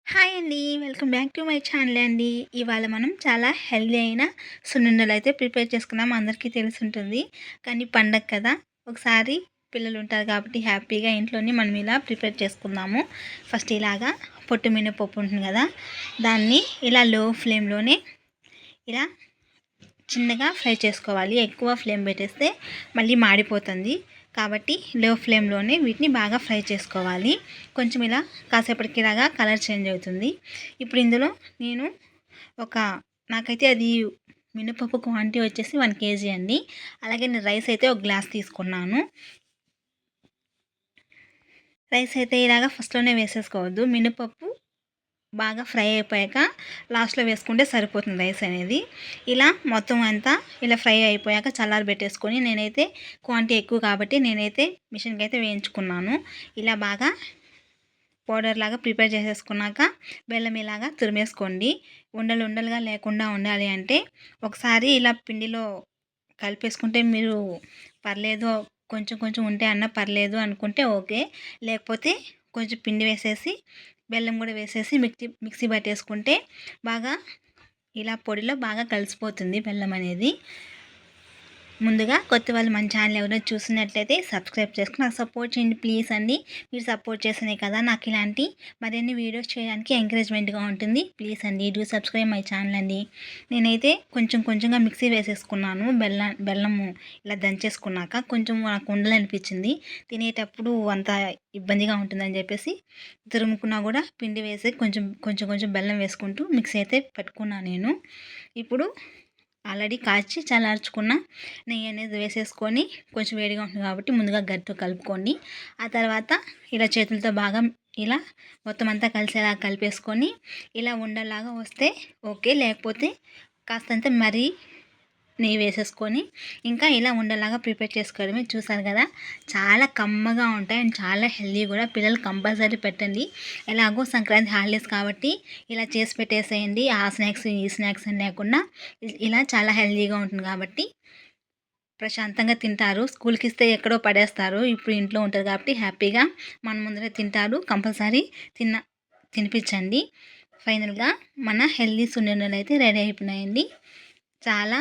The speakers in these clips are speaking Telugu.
హాయ్ అండి. Welcome back to my channel అండి. ఇవాళ మనం చాలా హెల్తీ అయిన సున్నుండలు అయితే ప్రిపేర్ చేసుకున్నాం. అందరికీ తెలిసుంటుంది. కానీ పండగ కదా! ఒకసారి పిల్లలు ఉంటారు కాబట్టి హ్యాపీగా ఇంట్లోనే మనం ఇలా ప్రిపేర్ చేసుకుందాము. ఫస్ట్ ఇలాగా పొట్టు మినపప్పు ఉంటుంది కదా! దాన్ని ఇలా లో ఫ్లేమ్‌లోనే ఇలా చిన్నగా ఫ్రై చేసుకోవాలి. ఎక్కువ ఫ్లేమ్ పెట్టేస్తే మళ్ళీ మాడిపోతుంది. కాబట్టి లో ఫ్లేమ్‌లోనే వీటిని బాగా ఫ్రై చేసుకోవాలి. కొంచెం ఇలా కాసేపటికి ఇలాగా కలర్ చేంజ్ అవుతుంది. ఇప్పుడు ఇందులో నేను ఒక నాకైతే అది మినపప్పు క్వాంటిటీ వచ్చేసి 1 కేజీ అండి. అలాగే నేను రైస్ అయితే ఒక గ్లాస్ తీసుకున్నాను. రైస్ అయితే ఇలాగా ఫస్ట్‌లోనే వేసేసుకోవద్దు. మినపప్పు బాగా ఫ్రై అయిపోయాక లాస్ట్లో వేసుకుంటే సరిపోతుంది రైస్ అనేది. ఇలా మొత్తం అంతా ఇలా ఫ్రై అయిపోయాక చల్లారబెట్టేసుకొని నేనైతే క్వాంటిటీ ఎక్కువ కాబట్టి నేనైతే మిషన్కి అయితే వేయించుకున్నాను. ఇలా బాగా పౌడర్ లాగా ప్రిపేర్ చేసేసుకున్నాక బెల్లం ఇలాగా తురిమేసుకోండి. ఉండలు ఉండలుగా లేకుండా ఉండాలి అంటే ఒకసారి ఇలా పిండిలో కలిపేసుకుంటే మీరు పర్లేదు కొంచెం కొంచెం ఉంటే అన్న పర్లేదు అనుకుంటే ఓకే. లేకపోతే కొంచెం పిండి వేసేసి బెల్లం కూడా వేసేసి మిక్సీ పట్టేసుకుంటే బాగా ఇలా పొడిలో బాగా కలిసిపోతుంది బెల్లం అనేది. ముందుగా కొత్త వాళ్ళు మన ఛానల్ ఎవరైనా చూసినట్లయితే సబ్స్క్రైబ్ చేసుకుని నాకు సపోర్ట్ చేయండి ప్లీజ్ అండి. మీరు సపోర్ట్ చేస్తేనే కదా నాకు ఇలాంటి మరిన్ని వీడియోస్ చేయడానికి ఎంకరేజ్మెంట్గా ఉంటుంది. ప్లీజ్ అండి డూ సబ్స్క్రైబ్ మై ఛానల్ అండి. నేనైతే కొంచెం కొంచెంగా మిక్సీ వేసేసుకున్నాను. బెల్లము ఇలా దంచేసుకున్నాక కొంచెం నాకు ఉండలు అనిపించింది. తినేటప్పుడు అంత ఇబ్బందిగా ఉంటుందని చెప్పేసి తురుముకున్నా కూడా పిండి వేసి కొంచెం కొంచెం కొంచెం బెల్లం వేసుకుంటూ మిక్సీ అయితే పెట్టుకున్నాను నేను. ఇప్పుడు ఆల్రెడీ కాచి చల్లార్చుకున్న నెయ్యి అనేది వేసేసుకొని కొంచెం వేడిగా ఉంటుంది కాబట్టి ముందుగా గరిటెతో కలుపుకోండి. ఆ తర్వాత ఇలా చేతులతో బాగా ఇలా మొత్తం అంతా కలిసేలా కలిపేసుకొని ఇలా ఉండలాగా వస్తే ఓకే. లేకపోతే కాస్తంత మరీ నెయ్యి వేసేసుకొని ఇంకా ఇలా ఉండలాగా ప్రిపేర్ చేసుకోవడమే. చూసారు కదా చాలా కమ్మగా ఉంటాయి అండ్ చాలా హెల్దీ కూడా. పిల్లలు కంపల్సరీ పెట్టండి. ఎలాగో సంక్రాంతి హాలిడేస్ కాబట్టి ఇలా చేసి పెట్టేసేయండి. ఆ స్నాక్స్ ఈ స్నాక్స్ అని లేకుండా ఇలా చాలా హెల్దీగా ఉంటుంది కాబట్టి ప్రశాంతంగా తింటారు. స్కూల్కి ఇస్తే ఎక్కడో పడేస్తారు. ఇప్పుడు ఇంట్లో ఉంటారు కాబట్టి హ్యాపీగా మన ముందరే తింటారు. కంపల్సరీ తినిపించండి. ఫైనల్గా మన హెల్దీ సున్నుండలు అయితే రెడీ అయిపోయినాయండి. చాలా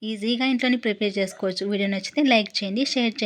ఈజీగా ఇంట్లోనే ప్రిపేర్ చేసుకోవచ్చు. వీడియో నచ్చితే లైక్ చేయండి, షేర్ చేయండి.